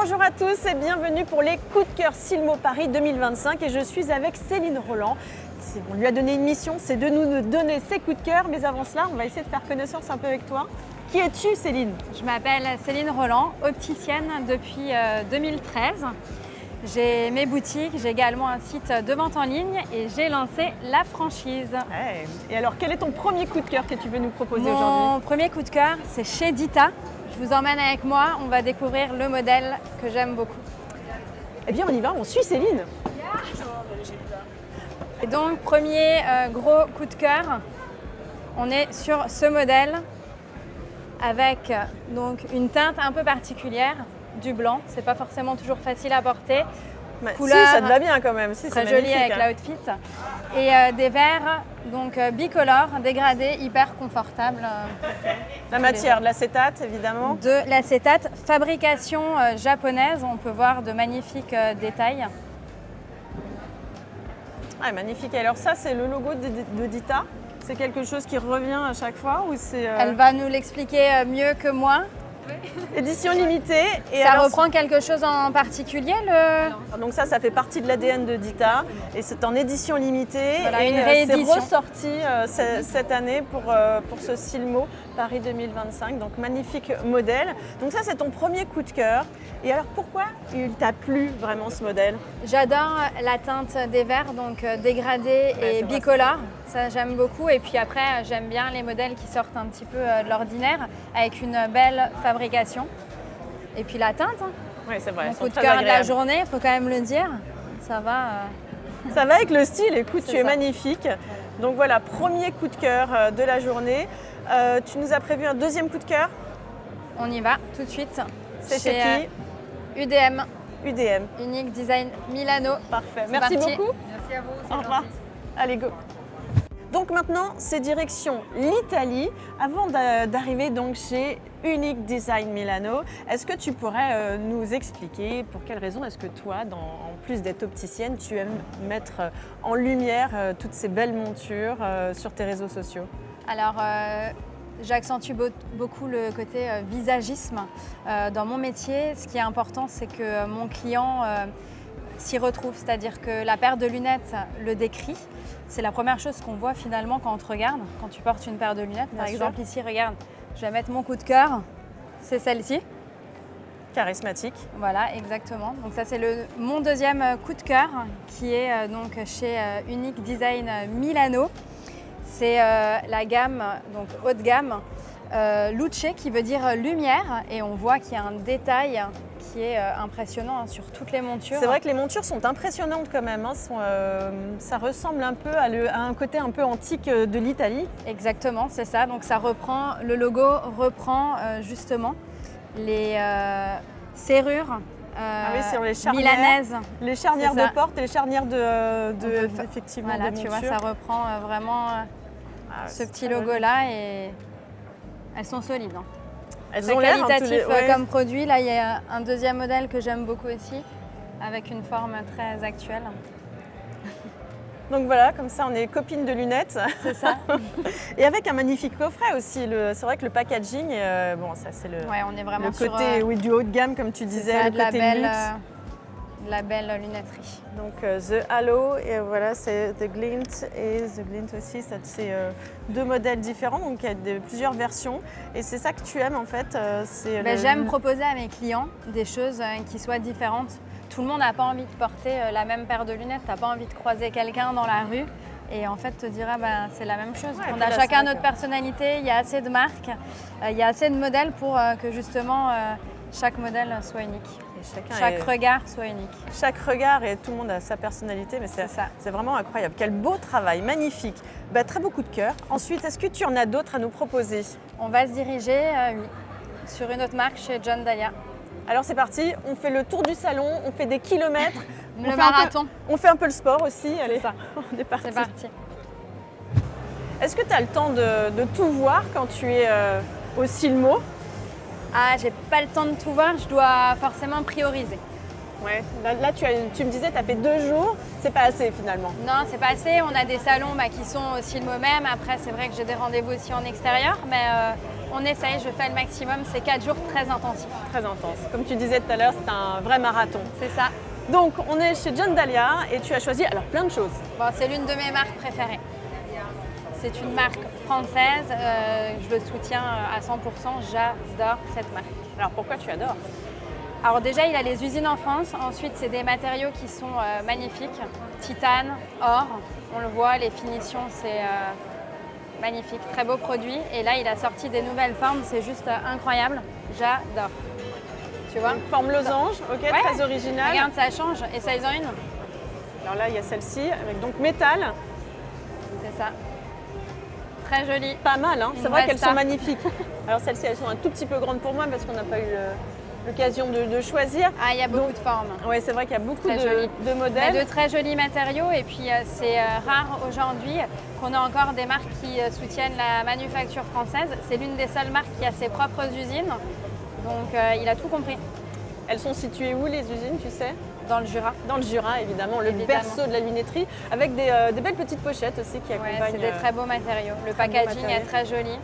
Bonjour à tous et bienvenue pour les coups de cœur Silmo Paris 2025 et je suis avec Céline Roland. On lui a donné une mission, c'est de nous donner ses coups de cœur, mais avant cela, on va essayer de faire connaissance un peu avec toi. Qui es-tu, Céline? Je m'appelle Céline Roland, opticienne depuis 2013. J'ai mes boutiques, j'ai également un site de vente en ligne et j'ai lancé la franchise. Ouais. Et alors, quel est ton premier coup de cœur que tu veux nous proposer aujourd'hui? Mon premier coup de cœur, c'est chez Dita. Je vous emmène avec moi, on va découvrir le modèle que j'aime beaucoup. Eh bien, on y va, on suit Céline. Et donc, premier gros coup de cœur, on est sur ce modèle avec donc une teinte un peu particulière, du blanc. C'est pas forcément toujours facile à porter. Couleur, si, ça te va bien quand même. Si, très jolie avec l'outfit. Et des verres donc bicolores, dégradés, hyper confortables. La matière, de l'acétate évidemment. De l'acétate, fabrication japonaise. On peut voir de magnifiques détails. Ah, magnifique. Alors ça, c'est le logo de Dita. C'est quelque chose qui revient à chaque fois ou c'est Elle va nous l'expliquer mieux que moi. Édition limitée. Et ça reprend quelque chose en particulier Donc ça fait partie de l'ADN de Dita et c'est en édition limitée. Voilà, et une réédition. C'est ressorti cette année pour ce Silmo Paris 2025. Donc magnifique modèle. Donc ça c'est ton premier coup de cœur. Et alors pourquoi il t'a plu vraiment ce modèle? J'adore la teinte des verres, donc dégradés et bicolores. Ça j'aime beaucoup. Et puis après j'aime bien les modèles qui sortent un petit peu de l'ordinaire avec une belle fabrication. Et puis la teinte. Oui, c'est vrai. Mon coup de cœur de la journée, il faut quand même le dire. Ça va. Ça va avec le style. Écoute, tu es magnifique. Donc voilà, premier coup de cœur de la journée. Tu nous as prévu un deuxième coup de cœur? On y va tout de suite. C'est chez qui? UDM. UDM. Unique Design Milano. Parfait. Merci beaucoup. Merci à vous. Au revoir. Allez, go. Donc maintenant, c'est direction l'Italie. Avant d'arriver donc chez Unique Design Milano, est-ce que tu pourrais nous expliquer pour quelles raisons est-ce que toi, en plus d'être opticienne, tu aimes mettre en lumière toutes ces belles montures sur tes réseaux sociaux? Alors, j'accentue beaucoup le côté visagisme. Dans mon métier, ce qui est important, c'est que mon client s'y retrouve, c'est-à-dire que la paire de lunettes le décrit. C'est la première chose qu'on voit finalement quand on te regarde, quand tu portes une paire de lunettes. Par exemple, ici, regarde, je vais mettre mon coup de cœur, c'est celle-ci. Charismatique. Voilà, exactement. Donc ça, c'est mon deuxième coup de cœur qui est donc chez Unique Design Milano. C'est la gamme, donc haut de gamme, Luce qui veut dire lumière et on voit qu'il y a un détail qui est impressionnant sur toutes les montures. C'est vrai que les montures sont impressionnantes quand même. Ça ressemble un peu à un côté un peu antique de l'Italie. Exactement, c'est ça. Donc ça reprend, le logo reprend justement les serrures sur les charnières, milanaises. Les charnières de porte et les charnières effectivement, voilà, de tu monture. vois, ça reprend vraiment ce petit logo-là et elles sont solides. Hein. Elles ont l'air qualitatif comme produit. Là, il y a un deuxième modèle que j'aime beaucoup aussi, avec une forme très actuelle. Donc voilà, comme ça, on est copines de lunettes. C'est ça. Et avec un magnifique coffret aussi. C'est vrai que le packaging, ça c'est on est vraiment le côté du haut de gamme, comme tu disais, le côté luxe. La belle lunetterie. Donc The Halo, et voilà, c'est The Glint et The Glint aussi. C'est deux modèles différents, donc il y a plusieurs versions. Et c'est ça que tu aimes en fait. J'aime proposer à mes clients des choses qui soient différentes. Tout le monde n'a pas envie de porter la même paire de lunettes. Tu n'as pas envie de croiser quelqu'un dans la rue et en fait te dire c'est la même chose. On a chacun notre personnalité, il y a assez de marques, il y a assez de modèles pour que justement chaque modèle soit unique. Chaque regard soit unique. Chaque regard et tout le monde a sa personnalité, mais c'est vraiment incroyable. Quel beau travail, magnifique. Très beau coup de cœur. Ensuite, est-ce que tu en as d'autres à nous proposer? On va se diriger sur une autre marque chez John Dahlia. Alors c'est parti, on fait le tour du salon, on fait des kilomètres. Le marathon. On fait un peu le sport aussi. Allez, ça. On est parti. C'est parti. Est-ce que tu as le temps de tout voir quand tu es au Silmo? Ah, j'ai pas le temps de tout voir, je dois forcément prioriser. Ouais. Là tu me disais, tu as fait 2 jours, c'est pas assez finalement. Non, c'est pas assez. On a des salons qui sont aussi le mot même. Après, c'est vrai que j'ai des rendez-vous aussi en extérieur, mais on essaye, je fais le maximum. C'est 4 jours très intensifs. Très intense. Comme tu disais tout à l'heure, c'est un vrai marathon. C'est ça. Donc, on est chez John Dahlia et tu as choisi alors plein de choses. Bon, c'est l'une de mes marques préférées. C'est une marque française. Je le soutiens à 100%. J'adore cette marque. Alors, pourquoi tu adores? Alors déjà, il a les usines en France. Ensuite, c'est des matériaux qui sont magnifiques. Titane, or, on le voit, les finitions, c'est magnifique. Très beau produit. Et là, il a sorti des nouvelles formes. C'est juste incroyable. J'adore. Tu vois? Une forme losange, ok, Ouais. très originale. Regarde, ça change. Essaye-en une. Alors là, il y a celle-ci avec donc métal. C'est ça. Très jolie. Pas mal, hein. Une C'est vrai vraie qu'elles sont star. magnifiques. Alors celles-ci, elles sont un tout petit peu grandes pour moi parce qu'on n'a pas eu l'occasion de choisir. Ah, il y a beaucoup Donc, de formes. Oui, c'est vrai qu'il y a beaucoup Très joli. de Mais modèles. de très jolis matériaux et puis c'est rare aujourd'hui qu'on ait encore des marques qui soutiennent la manufacture française. C'est l'une des seules marques qui a ses propres usines, donc il a tout compris. Elles sont situées où les usines, tu sais? Dans le Jura. Dans le Jura, évidemment, le Évidemment. berceau de la lunetterie, avec des belles petites pochettes aussi qui Ouais, accompagnent. c'est des très beaux matériaux. Le très beaux packaging matériaux. est très joli.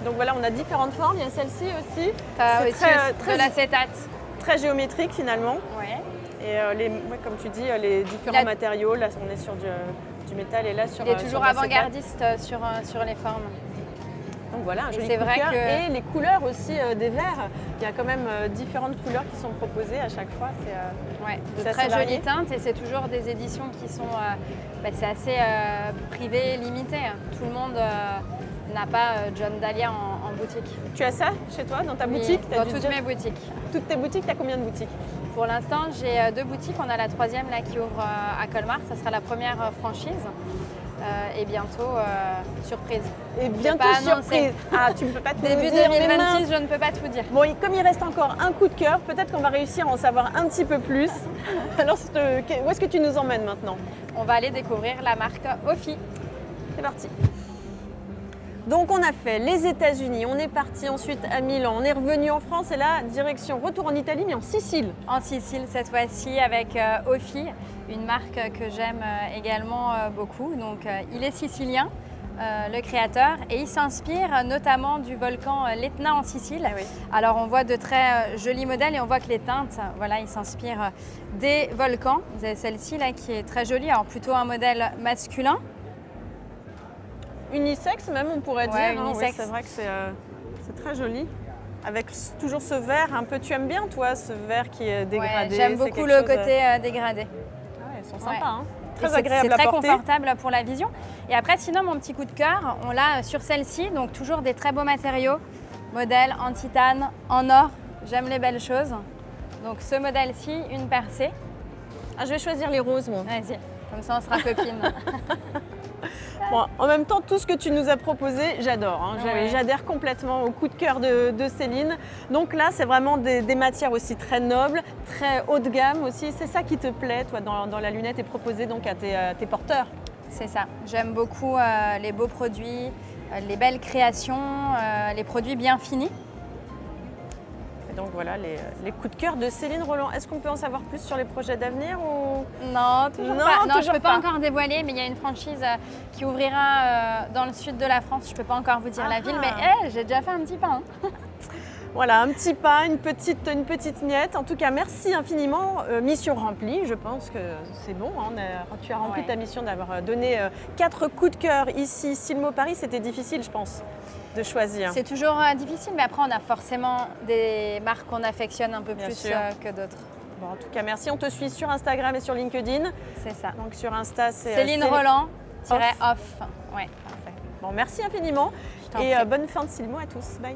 Donc voilà, on a différentes formes. Il y a celle-ci aussi. Tu as C'est aussi très, de l'acétate. très géométrique finalement. Ouais. Et comme tu dis, les différents Il a- matériaux. Là, on est sur du métal et là sur. Il est sur toujours de l'acétate. avant-gardiste sur les formes. Donc voilà, un joli c'est coup de vrai cœur. que- Et les couleurs aussi des verres. Il y a quand même différentes couleurs qui sont proposées à chaque fois. Ouais, de C'est très assez varié. jolies teintes et c'est toujours des éditions qui sont c'est assez privé et limité. Tout le monde n'a pas John Dahlia en boutique. Tu as ça chez toi, dans ta Oui, boutique? T'as dans du toutes John- mes boutiques. Toutes tes boutiques, tu as combien de boutiques? Pour l'instant, j'ai 2 boutiques. On a la 3e là, qui ouvre à Colmar. Ça sera la première franchise. Et bientôt, surprise. Et Je peux bientôt pas annoncer. surprise. Ah, tu ne peux pas te Début dire, mais mince. 2026, je ne peux pas tout dire. Bon, et comme il reste encore un coup de cœur, peut-être qu'on va réussir à en savoir un petit peu plus. Alors, où est-ce que tu nous emmènes maintenant? On va aller découvrir la marque Ophi. C'est parti. Donc, on a fait les États-Unis, on est parti ensuite à Milan, on est revenu en France et là, direction retour en Italie, mais en Sicile. En Sicile cette fois-ci avec Ophi, une marque que j'aime également beaucoup. Donc il est sicilien, le créateur, et il s'inspire notamment du volcan l'Etna en Sicile. Ah oui. Alors on voit de très jolis modèles et on voit que les teintes, voilà, il s'inspire des volcans. Vous avez celle-ci là qui est très jolie, alors plutôt un modèle masculin. Unisexe même, on pourrait dire. Ouais, hein. Oui, unisexe. c'est vrai que c'est très joli. Avec toujours ce vert un peu, tu aimes bien toi, ce vert qui est dégradé? Ouais, j'aime c'est beaucoup quelque le chose, côté dégradé. Ah ouais, elles sont Ouais. sympas, hein. Et Très c'est agréable à très porter. confortable pour la vision. Et après, sinon, mon petit coup de cœur, on l'a sur celle-ci, donc toujours des très beaux matériaux, modèle en titane, en or. J'aime les belles choses. Donc ce modèle-ci, une percée. Ah, je vais choisir les roses, moi. Vas-y, comme ça on sera copines. Bon, en même temps, tout ce que tu nous as proposé, j'adore. Hein. Ouais. J'adhère complètement au coup de cœur de Céline. Donc là, c'est vraiment des matières aussi très nobles, très haut de gamme aussi. C'est ça qui te plaît, toi, dans la lunette et proposé donc à tes porteurs. C'est ça. J'aime beaucoup les beaux produits, les belles créations, les produits bien finis. Et donc voilà les coups de cœur de Céline Roland. Est-ce qu'on peut en savoir plus sur les projets d'avenir ou... Non, toujours Non, pas. Non, je toujours peux pas pas. encore dévoiler, mais il y a une franchise qui ouvrira dans le sud de la France. Je peux pas encore vous dire la ville, mais j'ai déjà fait un petit pas. Hein. Voilà, un petit pas, une petite miette. En tout cas, merci infiniment. Mission remplie, je pense que c'est bon. Hein. Tu as rempli Ouais. ta mission d'avoir donné 4 coups de cœur ici. Silmo Paris, c'était difficile, je pense, de choisir. C'est toujours difficile, mais après, on a forcément des marques qu'on affectionne un peu Bien plus sûr. que d'autres. Bon, en tout cas, merci. On te suit sur Instagram et sur LinkedIn. C'est ça. Donc sur Insta, c'est Céline Roland-off. Ouais. Parfait. Bon, merci infiniment Je t'en et prie. bonne fin de Silmo à tous. Bye.